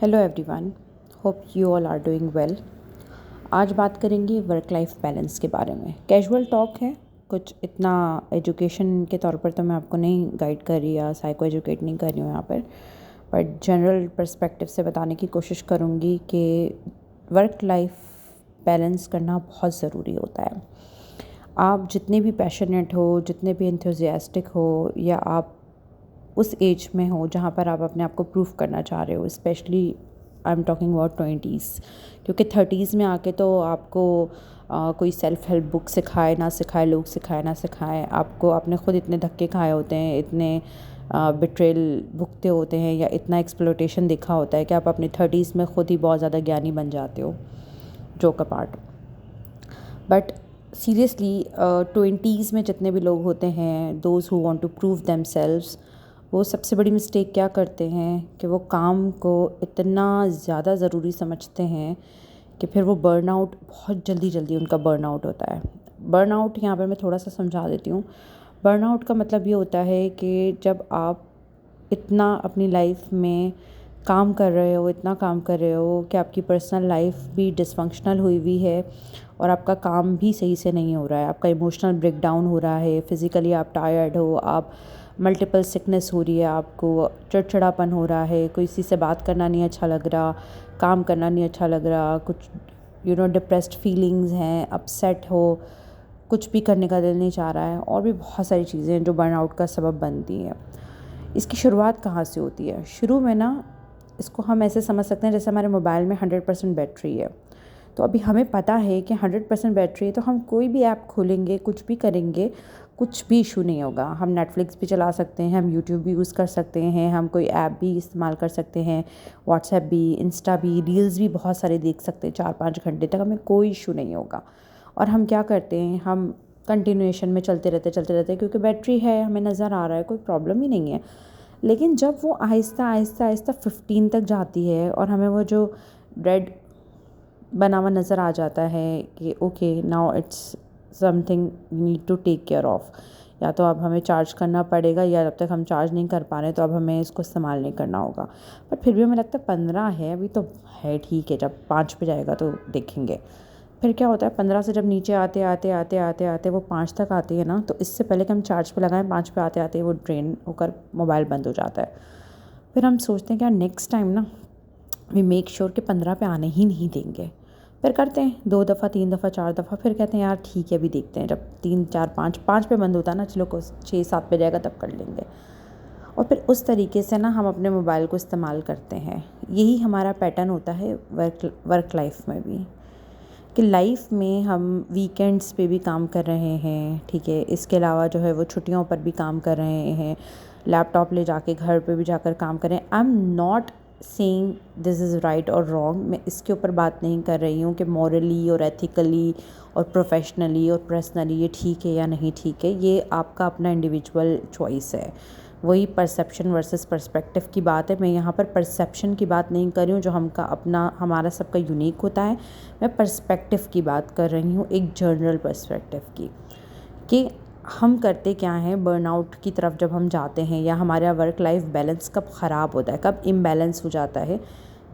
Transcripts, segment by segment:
Hello everyone, hope you all are doing well. आज बात करेंगे वर्क लाइफ बैलेंस के बारे में। कैजुअल टॉक है, कुछ इतना एजुकेशन के तौर पर तो मैं आपको नहीं गाइड कर रही या साइको एजुकेट नहीं कर रही हूँ यहाँ पर, बट जनरल पर्सपेक्टिव से बताने की कोशिश करूँगी कि वर्क लाइफ बैलेंस करना बहुत ज़रूरी होता है। आप जितने भी पैशनेट हो, जितने भी इंथुजियास्टिक हो, या आप उस एज में हो जहाँ पर आप अपने आप को प्रूव करना चाह रहे हो, specially I am talking about 20s, क्योंकि 30s में आके तो आपको कोई सेल्फ हेल्प बुक सिखाए ना सिखाए, लोग सिखाए ना सिखाए, आपको आपने खुद इतने धक्के खाए होते हैं, इतने बिट्रेल भुगते होते हैं, या इतना एक्सप्लोटेशन देखा होता है कि आप अपनी 30s में खुद ही बहुत ज़्यादा ज्ञानी बन जाते हो। Joke apart, but seriously 20s में जितने भी लोग होते हैं, those who want to prove themselves, वो सबसे बड़ी मिस्टेक क्या करते हैं कि वो काम को इतना ज़्यादा ज़रूरी समझते हैं कि फिर वो बर्नआउट बहुत जल्दी उनका बर्नआउट होता है। बर्नआउट यहाँ पर मैं थोड़ा सा समझा देती हूँ। बर्नआउट का मतलब ये होता है कि जब आप इतना अपनी लाइफ में काम कर रहे हो, इतना काम कर रहे हो कि आपकी पर्सनल लाइफ भी डिसफंक्शनल हुई हुई है और आपका काम भी सही से नहीं हो रहा है, आपका इमोशनल ब्रेकडाउन हो रहा है, फिज़िकली आप टायर्ड हो, आप मल्टीपल सिकनेस हो रही है, आपको चिड़चिड़ापन हो रहा है, कोई किसी से बात करना नहीं अच्छा लग रहा, काम करना नहीं अच्छा लग रहा, कुछ डिप्रेस्ड फीलिंग्स हैं, अपसेट हो, कुछ भी करने का दिल नहीं चाह रहा है, और भी बहुत सारी चीज़ें हैं जो बर्नआउट का सबब बनती हैं। इसकी शुरुआत कहाँ से होती है? शुरू में ना, इसको हम ऐसे समझ सकते हैं जैसे हमारे मोबाइल में 100% बैटरी है। तो अभी हमें पता है कि 100% बैटरी है, तो हम कोई भी ऐप खोलेंगे, कुछ भी करेंगे, कुछ भी इशू नहीं होगा। हम नेटफ्लिक्स भी चला सकते हैं, हम यूट्यूब भी यूज़ कर सकते हैं, हम कोई ऐप भी इस्तेमाल कर सकते हैं, व्हाट्सएप भी, इंस्टा भी, रील्स भी बहुत सारे देख सकते हैं 4-5 घंटे तक, हमें कोई इशू नहीं होगा। और हम क्या करते हैं, हम कंटिन्यूएशन में चलते रहते क्योंकि बैटरी है, हमें नज़र आ रहा है, कोई प्रॉब्लम ही नहीं है। लेकिन जब वो आहिस्ता 15 तक जाती है और हमें वो जो रेड बना हुआ नज़र आ जाता है कि okay, now it's something we need to take care of, या तो अब हमें चार्ज करना पड़ेगा, या जब तक हम चार्ज नहीं कर पा रहे तो अब हमें इसको इस्तेमाल नहीं करना होगा। बट फिर भी हमें लगता है 15 है, अभी तो है, ठीक है, जब 5 पे जाएगा तो देखेंगे। फिर क्या होता है, 15 से जब नीचे आते वो 5 तक आती है ना, तो इससे पहले कि हम चार्ज पे लगाएं, 5 पे आते वो ड्रेन होकर मोबाइल बंद हो जाता है। फिर हम सोचते हैं कि यार नेक्स्ट टाइम ना वी मेक श्योर कि 15 पे आने ही नहीं देंगे। फिर करते हैं 2 दफ़ा, 3 दफ़ा, 4 दफ़ा, फिर कहते हैं यार ठीक है, अभी देखते हैं, जब 3, 4, 5 पे बंद होता है ना, चलो को 6, 7 पे जाएगा तब कर लेंगे। और फिर उस तरीके से ना हम अपने मोबाइल को इस्तेमाल करते हैं। यही हमारा पैटर्न होता है वर्क लाइफ में भी, कि लाइफ में हम वीकेंड्स पे भी काम कर रहे हैं, ठीक है, इसके अलावा जो है वो छुट्टियों पर भी काम कर रहे हैं, लैपटॉप ले जाके घर पे भी जाकर काम कर रहे हैं। I am not saying this is right और रॉन्ग, मैं इसके ऊपर बात नहीं कर रही हूँ कि मॉरली और एथिकली और प्रोफेशनली और पर्सनली ये ठीक है या नहीं ठीक है, ये आपका अपना इंडिविजुअल चॉइस है। वही परसेप्शन वर्सेस पर्सपेक्टिव की बात है। मैं यहाँ पर परसेप्शन की बात नहीं कर रही हूँ जो हमारा सबका यूनिक होता है, मैं पर्सपेक्टिव की बात कर रही हूँ, एक जनरल पर्सपेक्टिव की, कि हम करते क्या हैं बर्नआउट की तरफ जब हम जाते हैं, या हमारा वर्क लाइफ बैलेंस कब ख़राब होता है, कब इम्बैलेंस हो जाता है,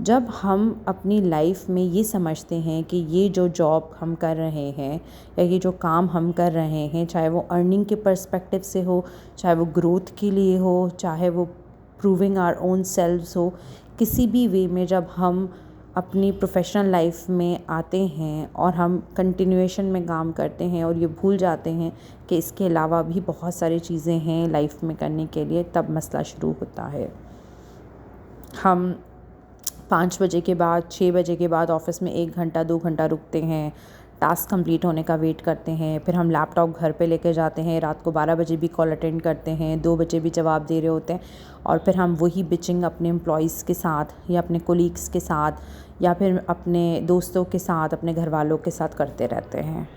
जब हम अपनी लाइफ में ये समझते हैं कि ये जो जॉब हम कर रहे हैं या ये जो काम हम कर रहे हैं, चाहे वो अर्निंग के पर्सपेक्टिव से हो, चाहे वो ग्रोथ के लिए हो, चाहे वो प्रूविंग आवर ओन सेल्व्स हो, किसी भी वे में जब हम अपनी प्रोफेशनल लाइफ में आते हैं और हम कंटिन्यूएशन में काम करते हैं और ये भूल जाते हैं कि इसके अलावा भी बहुत सारी चीज़ें हैं लाइफ में करने के लिए, तब मसला शुरू होता है। हम 5 बजे के बाद, 6 बजे के बाद ऑफ़िस में 1 घंटा 2 घंटा रुकते हैं, टास्क कंप्लीट होने का वेट करते हैं, फिर हम लैपटॉप घर पे लेके जाते हैं, रात को 12 बजे भी कॉल अटेंड करते हैं, 2 बजे भी जवाब दे रहे होते हैं, और फिर हम वही बिचिंग अपने एम्प्लॉइज़ के साथ या अपने कोलीग्स के साथ या फिर अपने दोस्तों के साथ, अपने घर वालों के साथ करते रहते हैं।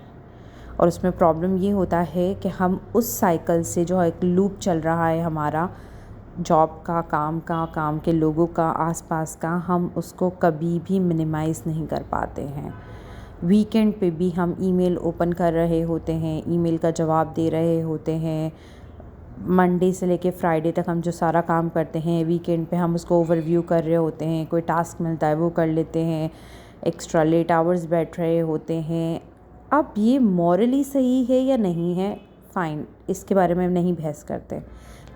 और उसमें प्रॉब्लम ये होता है कि हम उस साइकिल से, जो एक लूप चल रहा है हमारा, जॉब का, काम के लोगों का, आसपास का, हम उसको कभी भी मिनिमाइज़ नहीं कर पाते हैं। वीकेंड पे भी हम ईमेल ओपन कर रहे होते हैं, ईमेल का जवाब दे रहे होते हैं, मंडे से लेके फ्राइडे तक हम जो सारा काम करते हैं, वीकेंड पे हम उसको ओवरव्यू कर रहे होते हैं, कोई टास्क मिलता है वो कर लेते हैं, एक्स्ट्रा लेट आवर्स बैठ रहे होते हैं। अब ये मॉरली सही है या नहीं है, फ़ाइन, इसके बारे में नहीं बहस करते,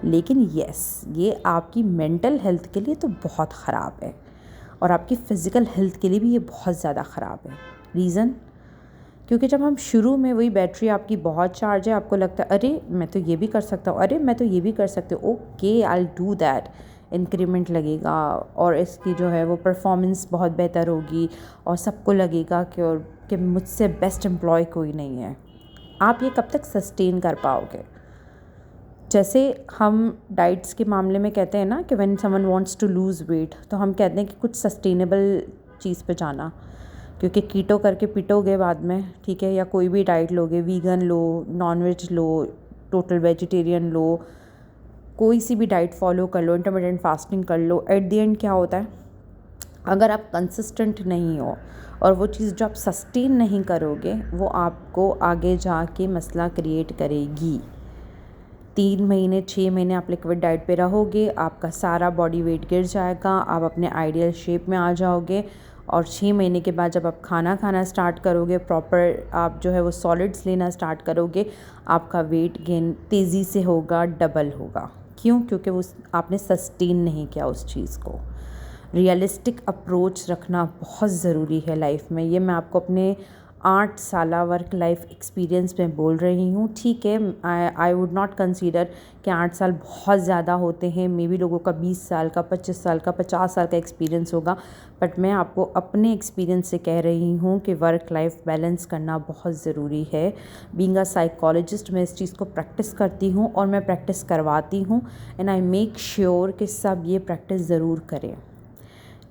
लेकिन यस, ये आपकी मेंटल हेल्थ के लिए तो बहुत ख़राब है और आपकी फ़िज़िकल हेल्थ के लिए भी ये बहुत ज़्यादा ख़राब है। रीज़न, क्योंकि जब हम शुरू में, वही बैटरी आपकी बहुत चार्ज है, आपको लगता है अरे मैं तो ये भी कर सकता हूँ, अरे मैं तो ये भी कर सकती हूँ, okay I will do that, increment लगेगा और इसकी जो है वो परफॉर्मेंस बहुत बेहतर होगी और सबको लगेगा कि मुझसे बेस्ट एम्प्लॉय कोई नहीं है। आप ये कब तक सस्टेन कर पाओगे? जैसे हम डाइट्स के मामले में कहते हैं ना कि when someone wants to lose weight, तो हम कहते हैं कि कुछ सस्टेनेबल चीज़ पे जाना, क्योंकि कीटो करके पिटोगे बाद में, ठीक है, या कोई भी डाइट लोगे, वीगन लो, नॉनवेज लो, टोटल वेजिटेरियन लो, कोई सी भी डाइट फॉलो कर लो, इंटरमिटेंट फास्टिंग कर लो, एट द एंड क्या होता है, अगर आप कंसिस्टेंट नहीं हो और वो चीज़ जो आप सस्टेन नहीं करोगे, वो आपको आगे जाके मसला क्रिएट करेगी। 3 महीने 6 महीने आप लिक्विड डाइट पे रहोगे, आपका सारा बॉडी वेट गिर जाएगा, आप अपने आइडियल शेप में आ जाओगे और 6 महीने के बाद जब आप खाना खाना स्टार्ट करोगे, प्रॉपर आप जो है वो सॉलिड्स लेना स्टार्ट करोगे, आपका वेट गेन तेज़ी से होगा, डबल होगा। क्यों? क्योंकि वो आपने सस्टेन नहीं किया उस चीज़ को। रियलिस्टिक अप्रोच रखना बहुत ज़रूरी है लाइफ में। ये मैं आपको अपने 8 साला वर्क लाइफ एक्सपीरियंस में बोल रही हूँ, ठीक है। आई वुड नॉट कंसीडर कि 8 साल बहुत ज़्यादा होते हैं, मे बी लोगों का 20 साल का, 25 साल का, 50 साल का एक्सपीरियंस होगा, बट मैं आपको अपने एक्सपीरियंस से कह रही हूँ कि वर्क लाइफ बैलेंस करना बहुत ज़रूरी है। बीइंग अ साइकोलॉजिस्ट मैं इस चीज़ को प्रैक्टिस करती हूँ और मैं प्रैक्टिस करवाती हूँ, एंड आई मेक श्योर कि सब ये प्रैक्टिस ज़रूर करें।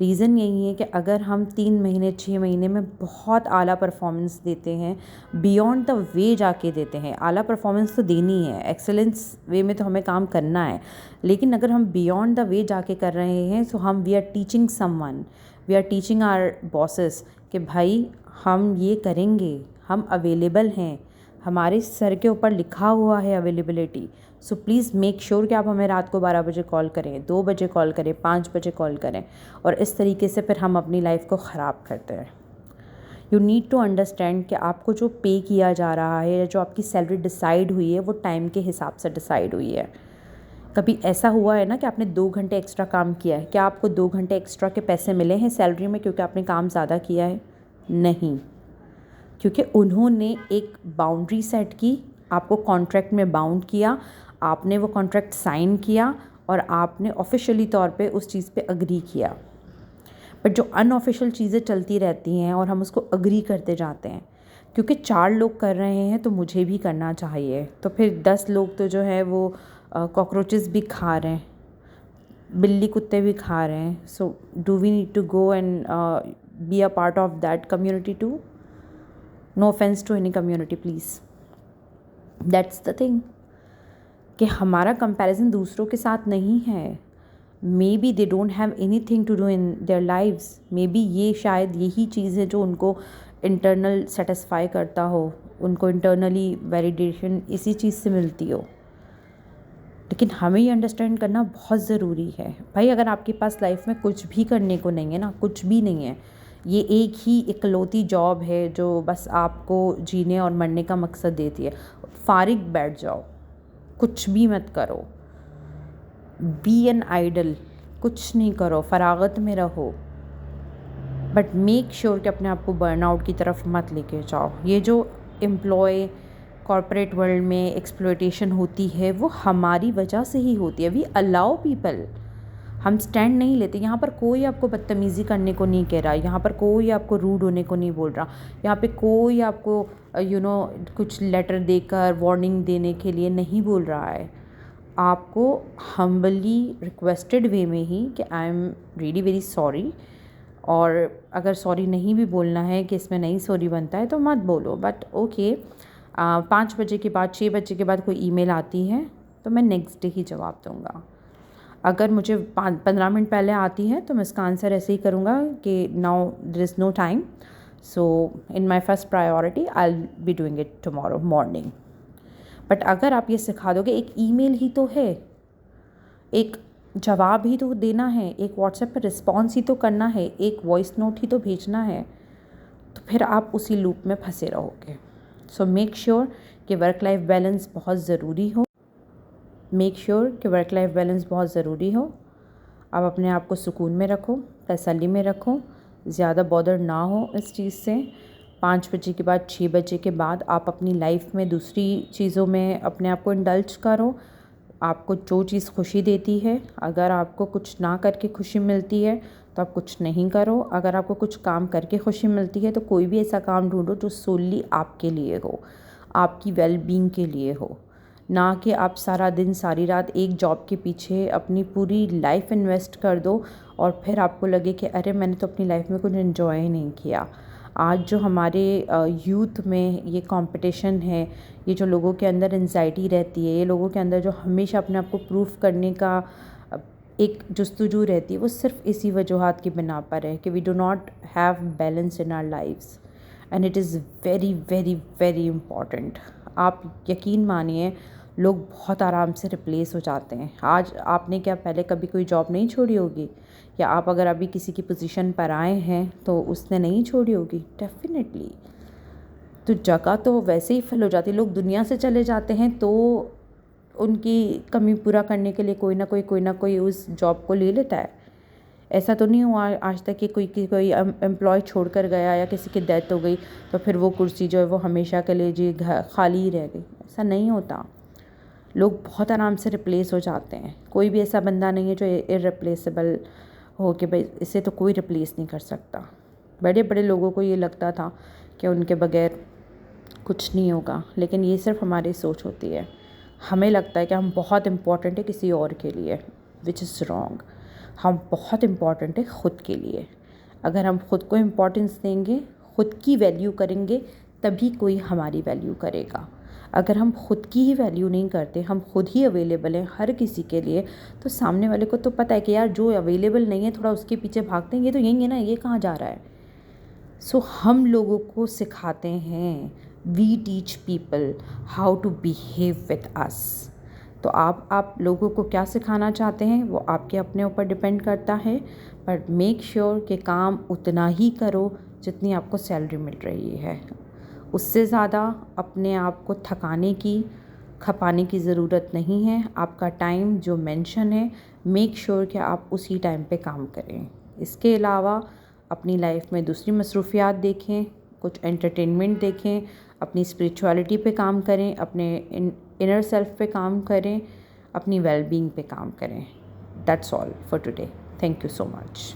रीज़न यही है कि अगर हम 3 महीने 6 महीने में बहुत आला परफॉर्मेंस देते हैं, बियॉन्ड द वे जाके देते हैं, आला परफॉर्मेंस तो देनी है, एक्सेलेंस वे में तो हमें काम करना है, लेकिन अगर हम बियॉन्ड द वे जाके कर रहे हैं, तो हम we are teaching someone, we are teaching our bosses कि भाई हम ये करेंगे, हम अवेलेबल हैं, हमारे सर के ऊपर लिखा हुआ है availability, so please make sure कि आप हमें रात को 12 बजे कॉल करें, 2 बजे कॉल करें, 5 बजे कॉल करें। और इस तरीके से फिर हम अपनी लाइफ को ख़राब करते हैं। यू नीड टू अंडरस्टैंड कि आपको जो पे किया जा रहा है या जो आपकी सैलरी डिसाइड हुई है, वो टाइम के हिसाब से डिसाइड हुई है। कभी ऐसा हुआ है ना कि आपने 2 घंटे एक्स्ट्रा काम किया है, क्या आपको 2 घंटे एक्स्ट्रा के पैसे मिले हैं सैलरी में क्योंकि आपने काम ज़्यादा किया है? नहीं, क्योंकि उन्होंने एक बाउंड्री सेट की, आपको कॉन्ट्रैक्ट में बाउंड किया, आपने वो कॉन्ट्रैक्ट साइन किया और आपने ऑफिशियली तौर पे उस चीज़ पे अग्री किया। बट जो अनऑफिशियल चीज़ें चलती रहती हैं और हम उसको अग्री करते जाते हैं, क्योंकि 4 लोग कर रहे हैं तो मुझे भी करना चाहिए, तो फिर 10 लोग तो जो है वो कॉकरोचेस भी खा रहे हैं, बिल्ली कुत्ते भी खा रहे हैं, so do we need to go and be a part of that community to? No offence to any community please. That's the thing कि हमारा कंपैरिजन दूसरों के साथ नहीं है। Maybe they don't have anything to do in their lives, maybe ये शायद यही चीज़ है जो उनको इंटरनल सेटिस्फाई करता हो, उनको इंटरनली वैलिडेशन इसी चीज़ से मिलती हो। लेकिन हमें ये अंडरस्टैंड करना बहुत ज़रूरी है भाई, अगर आपके पास लाइफ में कुछ भी करने को नहीं है ना, कुछ भी नहीं है, ये एक ही इकलौती जॉब है जो बस आपको जीने और मरने का मकसद देती है, फारिग बैठ जाओ, कुछ भी मत करो, बी एन आइडल, कुछ नहीं करो, फरागत में रहो, बट मेक श्योर कि अपने आप को बर्नआउट की तरफ मत लेके जाओ। ये जो एम्प्लॉय कॉर्पोरेट वर्ल्ड में एक्सप्लॉयटेशन होती है, वो हमारी वजह से ही होती है। वी अलाउ पीपल, हम स्टैंड नहीं लेते। यहाँ पर कोई आपको बदतमीज़ी करने को नहीं कह रहा, यहाँ पर कोई आपको रूड होने को नहीं बोल रहा, यहाँ पे कोई आपको कुछ लेटर देकर वार्निंग देने के लिए नहीं बोल रहा है। आपको हम्बली रिक्वेस्टेड वे में ही कि I am really very sorry, और अगर सॉरी नहीं भी बोलना है कि इसमें नहीं सॉरी बनता है तो मत बोलो, बट ओके 5 बजे के बाद 6 बजे के बाद कोई ईमेल आती है तो मैं नेक्स्ट डे ही जवाब दूँगा। अगर मुझे 15 मिनट पहले आती है तो मैं इसका आंसर ऐसे ही करूँगा कि now there is no time, so in my first priority I will be doing it tomorrow morning. But अगर आप ये सिखा दोगे, एक ईमेल ही तो है, एक जवाब ही तो देना है, एक व्हाट्सएप पर रिस्पॉन्स ही तो करना है, एक वॉइस नोट ही तो भेजना है, तो फिर आप उसी लूप में फंसे रहोगे। सो मेक श्योर कि वर्क लाइफ बैलेंस बहुत ज़रूरी हो। आप अपने आप को सुकून में रखो, तसल्ली में रखो, ज़्यादा बॉदर ना हो इस चीज़ से। 5 बजे के बाद, 6 बजे के बाद आप अपनी लाइफ में दूसरी चीज़ों में अपने आप को इंडल्ज करो। आपको जो चीज़ खुशी देती है, अगर आपको कुछ ना करके खुशी मिलती है तो आप कुछ नहीं करो। अगर आपको कुछ काम करके खुशी मिलती है तो कोई भी ऐसा काम ढूंढो जो सोली आपके लिए हो, आपकी वेलबींग के लिए हो, ना कि आप सारा दिन सारी रात एक जॉब के पीछे अपनी पूरी लाइफ इन्वेस्ट कर दो और फिर आपको लगे कि अरे मैंने तो अपनी लाइफ में कुछ एंजॉय ही नहीं किया। आज जो हमारे यूथ में ये कंपटीशन है, ये जो लोगों के अंदर एंजाइटी रहती है, ये लोगों के अंदर जो हमेशा अपने आप को प्रूफ करने का एक जस्तुजू रहती है, वो सिर्फ इसी वजूहात की बिना पर है कि we do not have balance in our lives and it is very very very important. आप यकीन मानिए, लोग बहुत आराम से रिप्लेस हो जाते हैं। आज आपने क्या पहले कभी कोई जॉब नहीं छोड़ी होगी, या आप अगर अभी किसी की पोजीशन पर आए हैं तो उसने नहीं छोड़ी होगी, डेफिनेटली। तो जगह तो वैसे ही फिल हो जाती है। लोग दुनिया से चले जाते हैं तो उनकी कमी पूरा करने के लिए कोई ना कोई उस जॉब को ले लेता है। ऐसा तो नहीं हुआ आज तक कि कोई एम्प्लॉय छोड़ कर गया या किसी की डेथ हो गई तो फिर वो कुर्सी जो है वो हमेशा के लिए जी खाली ही रह गई। ऐसा नहीं होता। लोग बहुत आराम से रिप्लेस हो जाते हैं। कोई भी ऐसा बंदा नहीं है जो इररिप्लेसेबल हो कि भाई इसे तो कोई रिप्लेस नहीं कर सकता। बड़े बड़े लोगों को ये लगता था कि उनके बगैर कुछ नहीं होगा, लेकिन ये सिर्फ हमारी सोच होती है। हमें लगता है कि हम बहुत इम्पॉर्टेंट है किसी और के लिए, विच इज़ रॉन्ग। हम बहुत इम्पॉर्टेंट है ख़ुद के लिए। अगर हम ख़ुद को इम्पॉर्टेंस देंगे, ख़ुद की वैल्यू करेंगे, तभी कोई हमारी वैल्यू करेगा। अगर हम ख़ुद की ही वैल्यू नहीं करते, हम खुद ही अवेलेबल हैं हर किसी के लिए, तो सामने वाले को तो पता है कि यार जो अवेलेबल नहीं है थोड़ा उसके पीछे भागते हैं, ये तो यही है ना, ये कहाँ जा रहा है। सो हम लोगों को सिखाते हैं, we teach people how to behave with us. तो आप लोगों को क्या सिखाना चाहते हैं वो आपके अपने ऊपर डिपेंड करता है, पर मेक श्योर कि काम उतना ही करो जितनी आपको सैलरी मिल रही है। उससे ज़्यादा अपने आप को खपाने की ज़रूरत नहीं है। आपका टाइम जो मेंशन है, मेक श्योर कि आप उसी टाइम पे काम करें। इसके अलावा अपनी लाइफ में दूसरी मसरूफियात देखें, कुछ एंटरटेनमेंट देखें, अपनी स्पिरिचुअलिटी पे काम करें, अपने इनर सेल्फ पे काम करें, अपनी वेलबींग पे काम करें। That's all for today. Thank you so much.